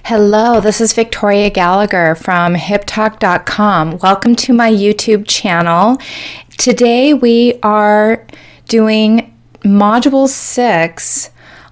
Hello, this is Victoria Gallagher from hiptalk.com. Welcome to my YouTube channel. Today we are doing Module 6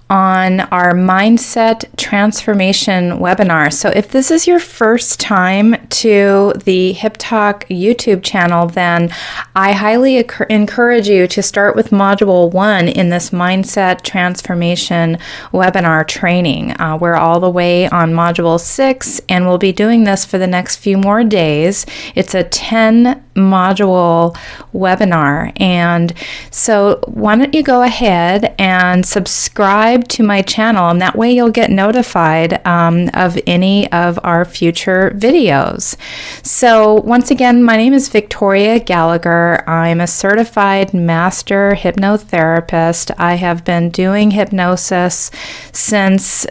on our Mindset Transformation webinar. So if this is your first time to the Hip Talk YouTube channel, then I highly encourage you to start with Module 1 in this Mindset Transformation webinar training. We're all the way on Module 6, and we'll be doing this for the next few more days. It's a 10 module webinar, and so why don't you go ahead and subscribe to my channel, and that way you'll get notified of any of our future videos. So once again, my name is Victoria Gallagher. I'm a certified master hypnotherapist. I have been doing hypnosis since,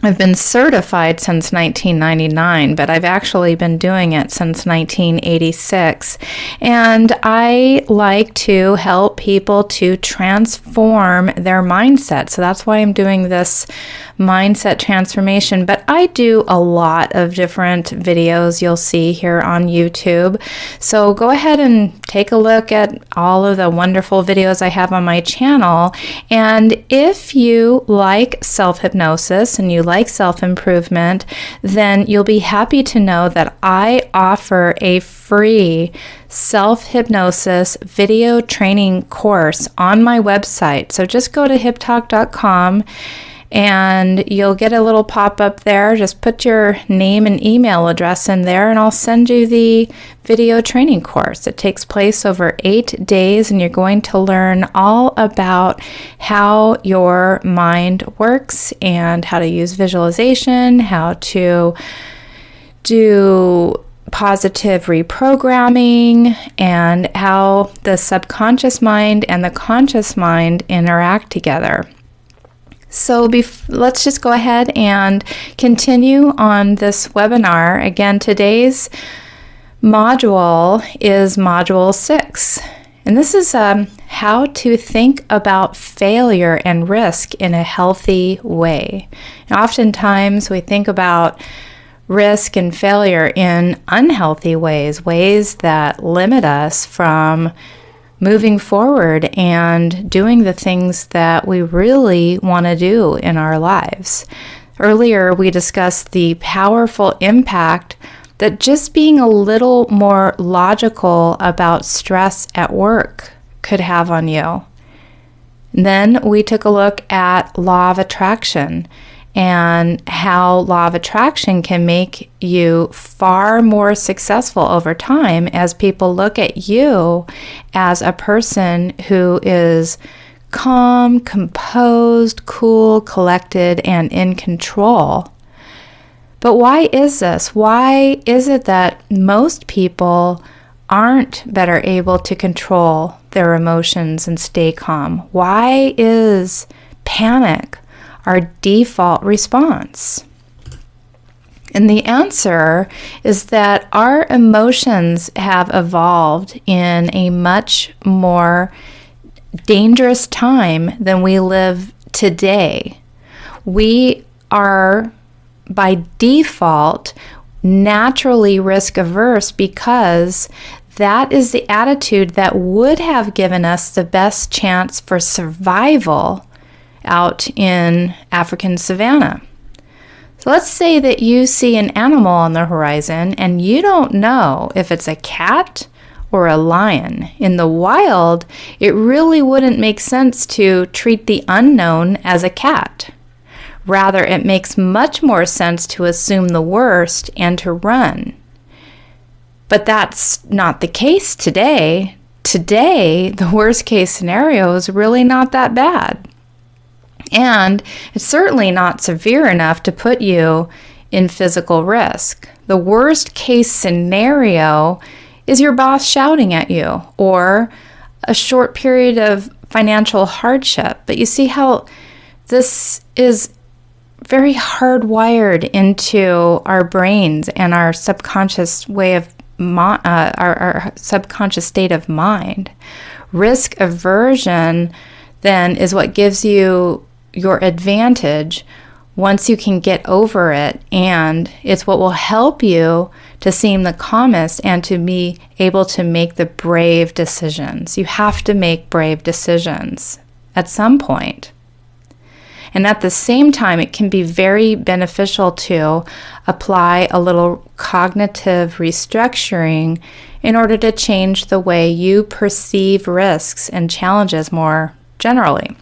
I've been certified since 1999, but I've actually been doing it since 1986. And I like to help people to transform their mindset. So that's why I'm doing this mindset transformation. But I do a lot of different videos you'll see here on YouTube. So go ahead and take a look at all of the wonderful videos I have on my channel. And if you like self-hypnosis and you like self-improvement, then you'll be happy to know that I offer a free self-hypnosis video training course on my website. So just go to hiptalk.com and you'll get a little pop-up there. Just put your name and email address in there, and I'll send you the video training course. It takes place over 8 days, and you're going to learn all about how your mind works and how to use visualization, how to do positive reprogramming, and how the subconscious mind and the conscious mind interact together. So let's just go ahead and continue on this webinar. Again, today's module is Module 6. And this is how to think about failure and risk in a healthy way. And oftentimes we think about risk and failure in unhealthy ways, ways that limit us from moving forward and doing the things that we really want to do in our lives. Earlier, we discussed the powerful impact that just being a little more logical about stress at work could have on you. Then we took a look at law of attraction and how law of attraction can make you far more successful over time as people look at you as a person who is calm, composed, cool, collected, and in control. But why is this? Why is it that most people aren't better able to control their emotions and stay calm? Why is panic our default response? And the answer is that our emotions have evolved in a much more dangerous time than we live today. We are, by default, naturally risk averse because that is the attitude that would have given us the best chance for survival out in African Savanah. So let's say that you see an animal on the horizon and you don't know if it's a cat or a lion. In the wild, it really wouldn't make sense to treat the unknown as a cat. Rather, it makes much more sense to assume the worst and to run. But that's not the case today. Today, the worst case scenario is really not that bad. And it's certainly not severe enough to put you in physical risk. The worst case scenario is your boss shouting at you or a short period of financial hardship. But you see how this is very hardwired into our brains and our subconscious way of our subconscious state of mind. Risk aversion then is what gives you your advantage once you can get over it, and it's what will help you to seem the calmest and to be able to make the brave decisions. You have to make brave decisions at some point. And at the same time, it can be very beneficial to apply a little cognitive restructuring in order to change the way you perceive risks and challenges more generally.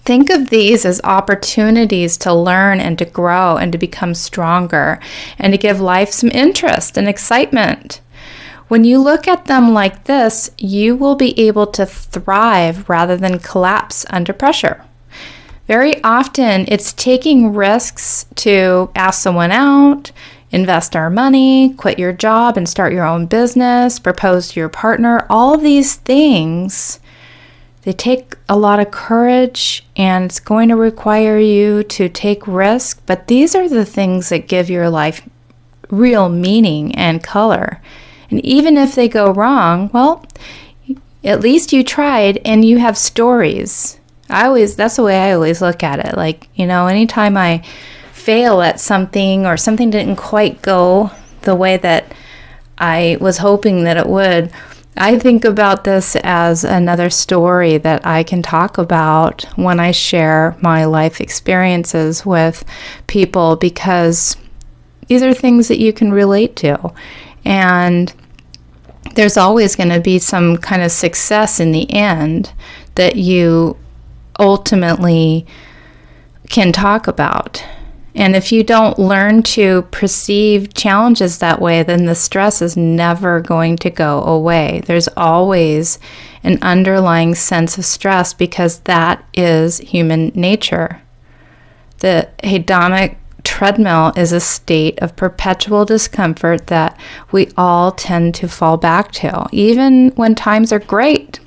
Think of these as opportunities to learn and to grow and to become stronger and to give life some interest and excitement. When you look at them like this, you will be able to thrive rather than collapse under pressure. Very often, it's taking risks to ask someone out, invest our money, quit your job and start your own business, propose to your partner. All of these things, they take a lot of courage, and it's going to require you to take risk. But these are the things that give your life real meaning and color. And even if they go wrong, well, at least you tried and you have stories. That's the way I always look at it. Like, anytime I fail at something or something didn't quite go the way that I was hoping that it would, I think about this as another story that I can talk about when I share my life experiences with people, because these are things that you can relate to. And there's always going to be some kind of success in the end that you ultimately can talk about. And if you don't learn to perceive challenges that way, then the stress is never going to go away. There's always an underlying sense of stress because that is human nature. The hedonic treadmill is a state of perpetual discomfort that we all tend to fall back to, even when times are great.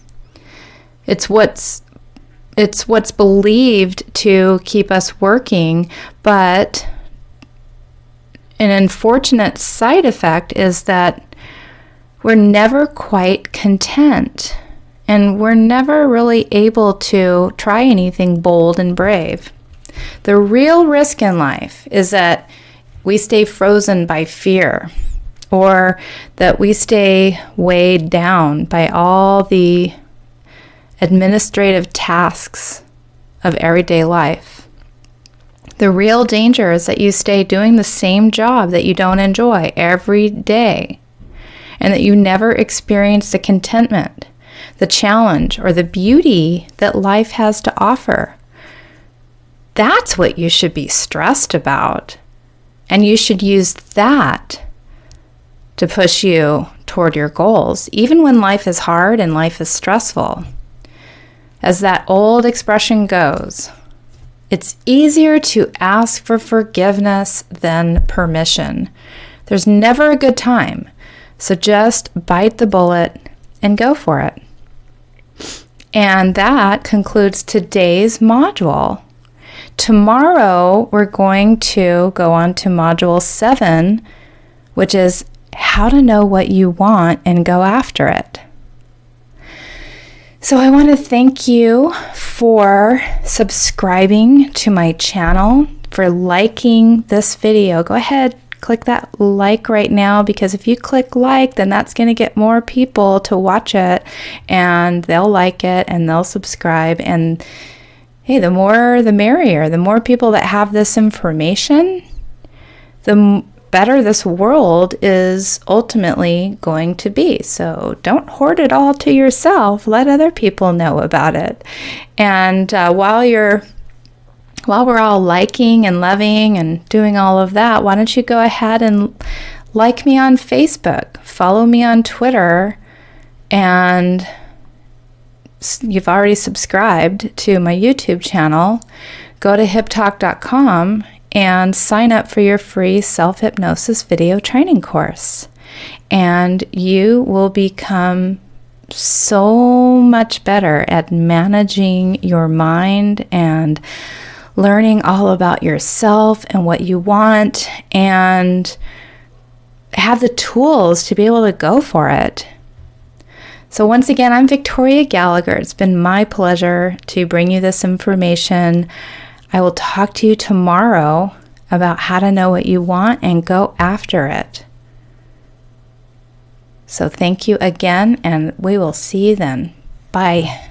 It's what's believed to keep us working, but an unfortunate side effect is that we're never quite content, and we're never really able to try anything bold and brave. The real risk in life is that we stay frozen by fear, or that we stay weighed down by all the administrative tasks of everyday life. The real danger is that you stay doing the same job that you don't enjoy every day, and that you never experience the contentment, the challenge, or the beauty that life has to offer. That's what you should be stressed about, and you should use that to push you toward your goals, even when life is hard and life is stressful. As that old expression goes, it's easier to ask for forgiveness than permission. There's never a good time, so just bite the bullet and go for it. And that concludes today's module. Tomorrow, we're going to go on to module 7, which is how to know what you want and go after it. So I want to thank you for subscribing to my channel, for liking this video. Go ahead, click that like right now, because if you click like, then that's going to get more people to watch it, and they'll like it and they'll subscribe. And hey, the more the merrier. The more people that have this information, the better this world is ultimately going to be. So don't hoard it all to yourself. Let other people know about it. And while we're all liking and loving and doing all of that, why don't you go ahead and like me on Facebook, follow me on Twitter, and you've already subscribed to my YouTube channel. Go to hiptalk.com and sign up for your free self-hypnosis video training course. And you will become so much better at managing your mind and learning all about yourself and what you want, and have the tools to be able to go for it. So once again, I'm Victoria Gallagher. It's been my pleasure to bring you this information. I will talk to you tomorrow about how to know what you want and go after it. So thank you again, and we will see you then. Bye.